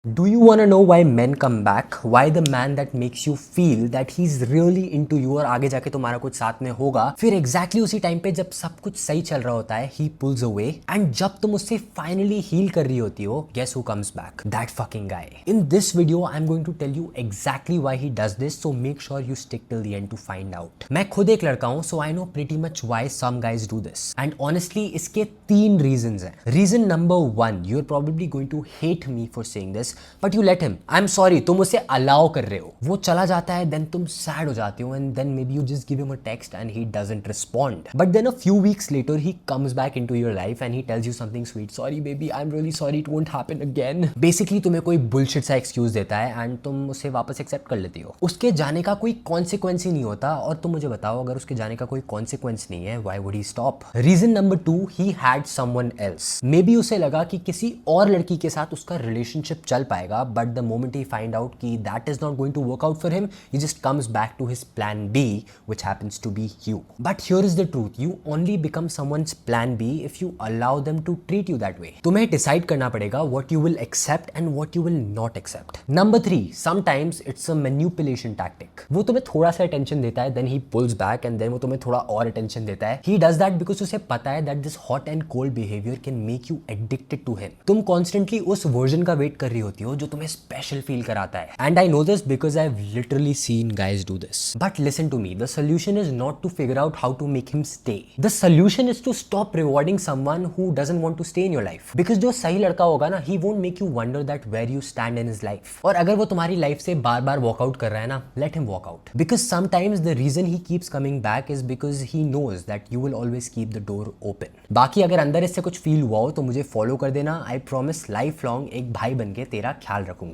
Do you want to know why men come back? Why the man that makes you feel that he's really into you और आगे जाके तुम्हारा कुछ साथ में होगा, फिर exactly उसी टाइम पे जब सब कुछ सही चल रहा होता है, he pulls away and जब तुम उससे finally heal कर रही होती हो, guess who comes back? That fucking guy. In this video, I'm going to tell you exactly why he does this, so make sure you stick till the end to find out. मैं खुद एक लड़का हूँ, so I know pretty much why some guys do this. And honestly, इसके 3 reasons हैं. Reason number 1, you're probably going to hate me for saying this, but you let him. I am sorry, तुम उसे allow कर रहे हो. वो चला जाता है, देन तुम सैड हो जाते हो and then maybe you just give him a text and he doesn't respond. But then a few weeks later he comes back into your life and he tells you something sweet. Sorry baby, I am really sorry, it won't happen again. Basically तुम्हें कोई bullshit सा excuse देता है and तुम उसे वापस accept कर लेती हो. उसके जाने का कोई कॉन्सिक्वेंस ही नहीं होता. और तुम मुझे बताओ, अगर उसके जाने का कोई कॉन्सिक्वेंस नहीं है, why would he stop? Reason number 2, he had someone else. Maybe उसे लगा कि किसी और लड़की के साथ उसका रिलेशनशिप चल पाएगा, but the moment he find out कि that is not going to work out for him, he just comes back to his plan B, which happens to be you. But here is the truth, you only become someone's plan B if you allow them to treat you that way. तुम्हें decide करना पड़ेगा what you will accept and what you will not accept. Number 3, sometimes it's a manipulation tactic. वो तुम्हें थोड़ा सा attention देता है, then he pulls back and then वो तुम्हें थोड़ा और attention देता है. He does that because उसे पता है that this hot and cold behavior can make you addicted to him. तुम constantly उस version का wait कर रही होती हो जो तुम्हें special feel कराता है. And I know this because I've literally seen guys do this. But listen to me, the solution is not to figure out how to make him stay. The solution is to stop rewarding someone who doesn't want to stay in your life. Because जो सही लड़का होगा ना, he won't make you wonder that where you stand in his life. और अगर वो तुम्हारी life से बार बार walk out कर रहा है ना, let him walk out. Because sometimes the reason he keeps coming back is because he knows that you will always keep the door open. बाकी अगर अंदर इससे कुछ फील हुआ हो तो मुझे फॉलो कर देना. I promise lifelong एक भाई बन के तेरा ख्याल रखूंगा.